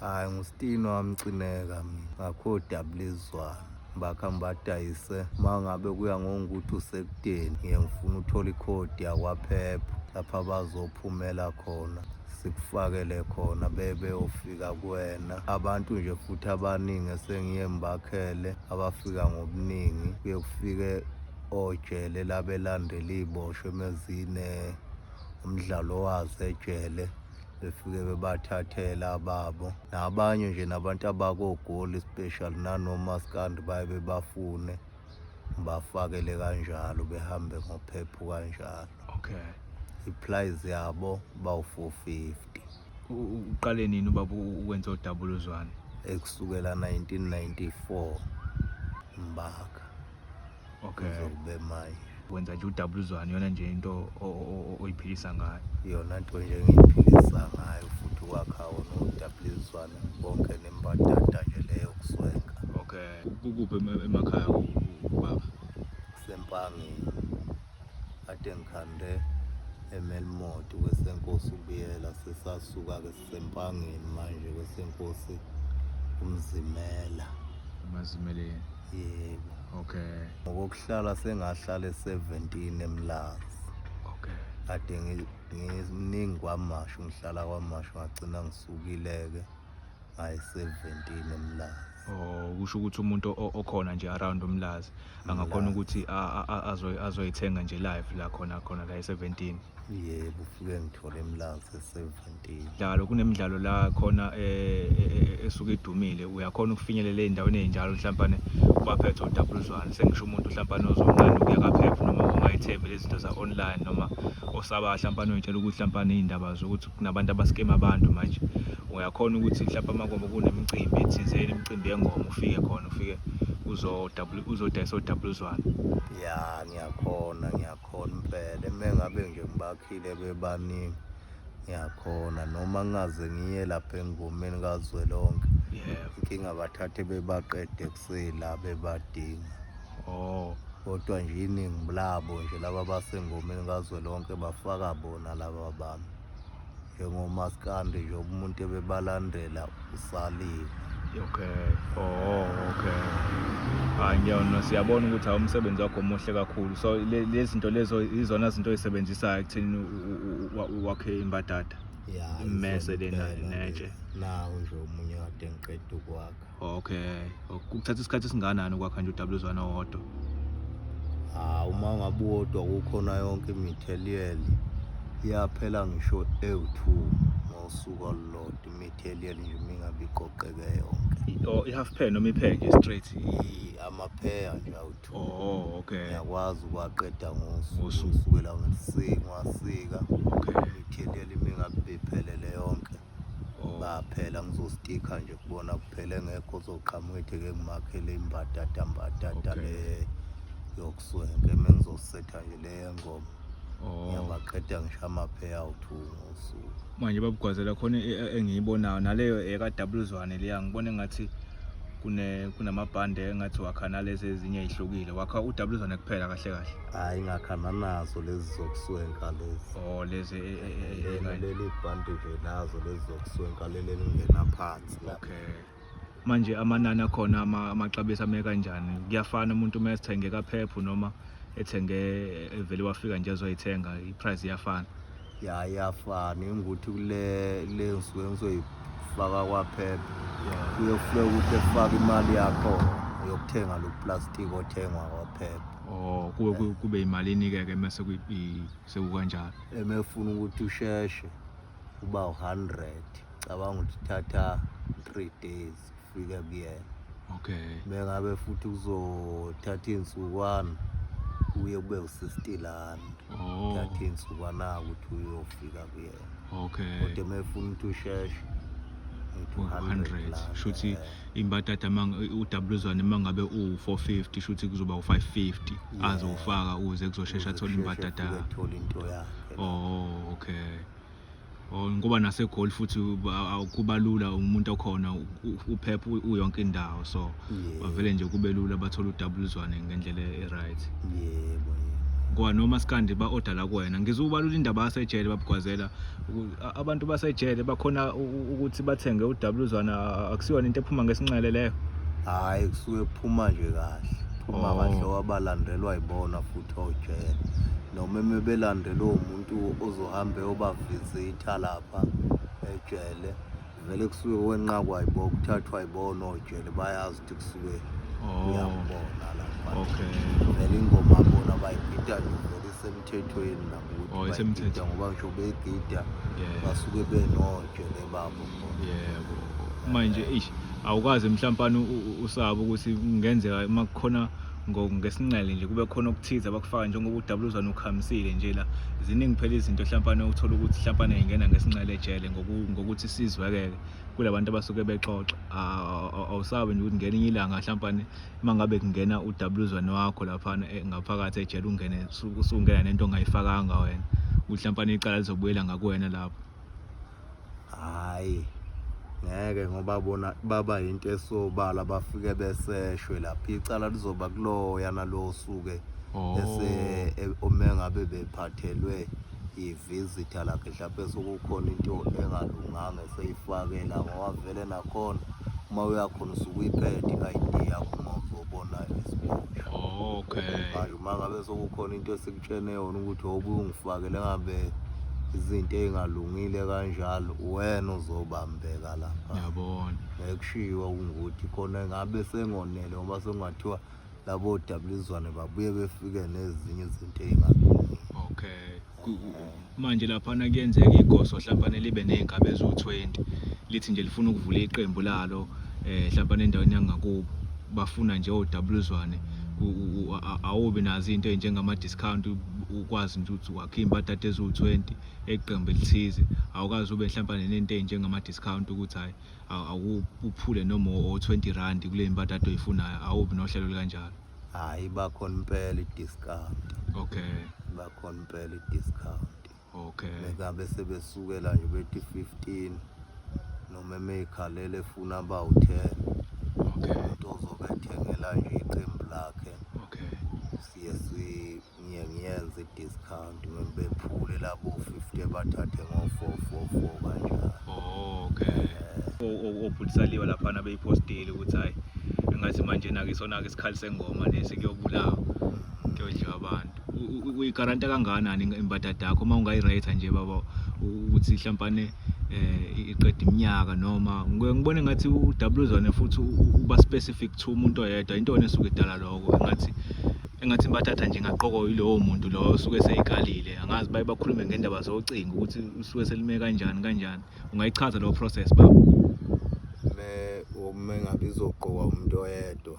Hayi ngusitini wamcineka mina ngakho dabulizwana bakhamba badayise mangabe kuya ngokuthi usekudeni ngiye ngifuna uthola ikhodi yakwaPhepha lapha bazophumela khona sikufakele khona beyofika kuwena abantu nje futhi abaningi esengiye ngibakhele abafika ngobuningi kuye kufike ojele labelandela iziboshwe emezine umdlalo wazo ejele befike bebathathela ababo nabanye nje nabantu abakogoli special nanomaskandi baye bebafune bafakele kanjalo behambe ngophepha kanjalo. Okay. Iprice yabo bawu-450. Uqale nini ubaba ukwenza udabuluzwane? Ekusukela 1994 mbaka. Okay. Kuzokube manje. Wenza nje udabuluzwane yona nje into oyiphilisa ngayo. Yona nto nje ngiyiphilisa ngayo futhi wakha wona udabuluzwane bonke nembadada nje leyo kuswenka. Okay. Kukuphi emakhaya ubaba? Sempangeni. Ade ngikhande eMelmoto kwesenkosi ubiyela sesasuka-ke sisempangeni manje kwesenkosi umzimela. Umazimeleni. Yebo. Okay. Ngokuhlala sengahlala 17 eMlazi. Okay. Kade ngimningi kwamasho ngihlala kwamasho ngagcina ngisukile-ke ngayi 17 eMlazi. Kusho ukuthi umuntu okhona nje around uMlazi angakhona ukuthi azoyithenga nje live la khona la e17. Yebo ufike ngithole eMlazi 17. Njalo kunemidlalo la khona esuke idumile uyakhona ukufinyelela endaweni ezinjalo mhlawumbe ubaphethe udabuluzwane sengisho umuntu mhlawumbe ozongani ukuya kaPhepha noma ongayithembi lezi zinto za online noma osaba mhlawumbe oyitshela ukuthi mhlawumbe izindaba zokuthi kunabantu abaskema abantu manje uyakhona ukuthi mhlawumbe magoba kunemicimbi ethizeni imicimbi yengoma ufike khona ufike uzodayisa udabuluzwane. Ya ngiyakhona impela mengabe nje ngibakhile bebaningi ngiyakhona noma ngingaze ngiye lapha engomeni kaZwelonke. Yebo. Inkinga bathathe bebaqede kusela bebadinga. Kodwa nje iningi labo nje laba basengomeni kaZwelonke bafaka bona laba bami njengomaskandi nje umuntu ebebalandela usaliwe. Okay. Okay. Ngiyona siyabona ukuthi umsebenzi wakho omuhle kakhulu. So lezi zinto lezo izona zinto oyisebenzisayo ekuthini wakhe imbadada. Yeah. Immese lena netshe. Nawo nje omunye kade ngiqeda ukwakha. Okay. Ukuthatha isikhathi esinganani ukwakha nje udabuluzwane owodwa? Uma ngabe uwodwa kukhona yonke imaterial iyaphela ngisho ewu2 ngosuku olulodwa imaterial nje mingabe iqoqeke yonke. I-half pair noma ipair nje straight? Ama-pair nje awu2. Okay. Ngiyakwazi ukuwaqeda ngosuku kusukela ngasika. Okay. Imaterial mingabe bephelele yonke. Baphela ngizostika nje kubona kuphele ngekho ozoqhamuka ethi-ke ngimakhele imbadada le yokuswenka mengizosetha nje le ngoma. Ngiyabaqeda ngisho ama-pair awu2 ngosuku. Manje babugwazela khona engiyibonayo naleyo ekadabuluzwane leya ngibona engathi kunamabhande engathi wakhana lezi ezinye ezihlukile wakha udabuluzwane kuphela kahle. Hayi ngakhana nazo lezi zokuswenka lezi. Lezi leli bhande nje nazo lezi zokuswenka leli lingena phansi. Okay. Manje amanani akhona amaxabiso ame kanjani? Kuyafana umuntu uma esithenge kaPhepha noma ethenge evele wafika nje ezoyithenga iprice iyafana? Ya iyafana ukuthi kule ngisuke ngizoyifaka kwaPhepha. Kuyofika ukuthi efake imali yakho uyokuthenga lo plastic othengwa kwaPhepha. Kube imalini ke mase sekukanjalo. Emefuna ukuthi usheshe uba 100 cabanga ukuthi thatha 3 days ufike kuyena. Okay. Bengabe futhi uzothatha insukwana uye kube u60 rand. Thatha insukwana ukuthi uyofika kuyena. Okay. Kodwa emefuna ukuthi usheshe 200 shuthi imbadada udabuluzwane mangabe u450 shuthi kuzoba u550 azofaka ukuze kuzoshesha athola imbadada. Okay. Ngoba naseGoli futhi kuba lula umuntu okhona uPhepha uyonke indawo so bavele nje kube lula bathola udabuluzwane ngendlela eright. Yebo. ngoba noma sikande ba-order la kuwena ngizubalula indaba yasejele babugwazela abantu basejele bakhona ukuthi bathenge uDabuluzwana akusiwona into ephuma ngesinxele leyo. Hayi kusuke kuphuma nje kahle phuma kahle wabalandelwa yibona futhi ojele noma belandela umuntu ozohambe obavisitha lapha ejele vele kusuke wenqakwa yibo kuthathwa yibona ojele bayazi ukuthi kusuke uyambona lapha. Okay. Vele ingoma bona bayigida nje vele isemthethweni nabo Isemthethweni ngoba ngisho begida basuke benojele babo. Yebo. Manje awukazi mhlampana usaba ukuthi kungenzeka makukhona ngesinxele nje kube khona okuthiza bakufaka njengoba uDabuluzwana ukhamisile nje la ziningi phela izinto mhlampana uthola ukuthi mhlampana ingena ngesinxele ejele ngokuthi sizwekeke kulabantu abasuke bexoxa. Awusabe nje ukuthi ngelinye ilanga mhlampana mangabe kungena uDabuluzwana wakho lapha ngaphakathi ejele ungene usungena nento ongayifakanga wena mhlampana icala lizobuyela ngakuwena lapho. Hayi ngeke ngoba bona baba into esobala bafike beseshwe lapha icala lizoba kuloya nalo suke omengabe bephathelwe ivisitor lakhe mhlawumbe sokukhona into engalunganga eseyifakela ngoba vele nakhona uma uyakhona usukuyiphethe i-ID yakho ngozobona isiboshwa. Okay. Manje uma ngabe sokukhona into esikutshene yona ukuthi obungifakele ngabe izinto ezingalungile kanjalo wena uzobambeka lapha. Ngiyabona. Ngekushiwa ukuthi khona ngabe sengonele ngoba sengathiwa labo Dabuluzwana babuye befike nezinye izinto ezingalungile. Okay. Manje lapha kuyenzeka igoso mhlampane libe nezingaba ezu20 lithi nje lifuna ukuvula iqembu lalo mhlampane endaweni yangakubo bafuna nje uDabuluzwane awubi nazo into njengama discount ukwazi nje ukuthi wakhimba data ezu20 eqembu elithize awukazi ube mhlampane nento njengama discount ukuthi hayi awuphule noma o20 kule mbatata oyifunayo awubi nohlelo kanjalo. Hayi bakhona impela i-discount. Okay. Bakhona impela i-discount. Okay. Ngabe sebesukela nje bethi 15 noma emekhalele efuna abawu10. Okay. Umuntu ozobethengela nje iqembu lakhe. Okay. Siye ngiyenze i-discount ngibephule labo 50 bathathe ngo444 kanjalo. Okay. Obhulisaliwe lapha na beyipostile ukuthi hayi engathi manje nakisona ke isikhali sengoma lesi kuyobulawa kuyodliwa abantu. Uyigaranta kanganani imbatata yakho uma ungayirate nje baba ukuthi mhlampane iqeda iminyaka noma ngibone ngathi uDabuluzwana futhi uba specific to umuntu oyedwa into esuke idala lokho engathi imbatata nje ngaqoko yilowo muntu lo usuke seyikalile angazi bakhulume ngendaba zocinga ukuthi usuke selime kanjani ungayichaza lo process baba. Ngabe izoqokwa umuntu oyedwa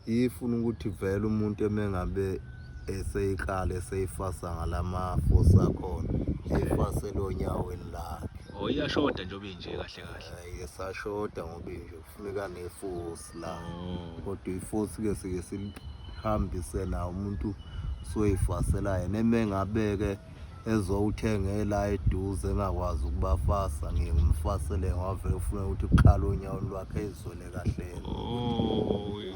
ifuna ukuthi vele umuntu emengabe eseyikala eseyifasa ngalama force akhona efase lo nyaweni lakhe iyashoda nje obinje kahle yesashoda ngoba nje kufuneka neforce la kodwa iforce ke sike silihambise na umuntu soyifasela yena emengabeke ezowuthengela eduze engakwazi ukubafasa ngimfasele ngavele ufuna ukuthi uqala onyaweni lwakhe ezole kahle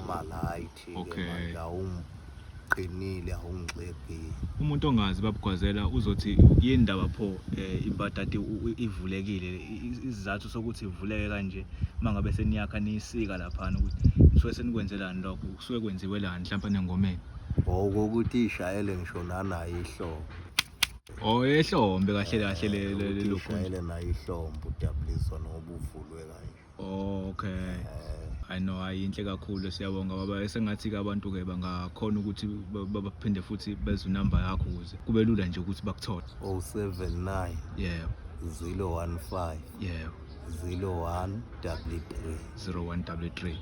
malayithi ke manje awumqinile awungxebhi. Umuntu ongazi babugwazela uzothi yindaba pho imbatata ivulekile isizathu sokuthi ivuleke kanje mangabe seniyakha nisika lapha ukuthi suke senikwenzelani lokho kusuke kwenziwelani mhlawumbe nengomeni ukuthi ishayele ngisho nana ihlobo ehlombe kahle le lokho nayo ihlombe uDabuluzwana ngoba uvulwe kanje. Okay. I know ayinhle kakhulu siyabonga baba esengathi ke abantu ke bangakhona ukuthi baphinde futhi bezwe number yakho ukuze kube lula nje ukuthi bakuthole. 079 yeah 015 yeah 0133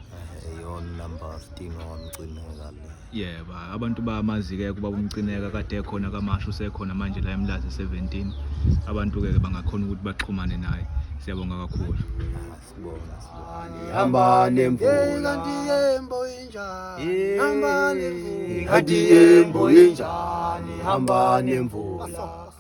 yon number stingo wamcineka le. Yebo abantu bayamazi ke kuba umcineka kade ekhona kaMasha usekhona manje la eMlazi 17 abantu ke bangakhona ukuthi baxhumane naye. Siyabonga kakhulu. Sibonga. Hamba nemvula ndiyembo injani hamba nemvula ndiyembo injani hamba nemvula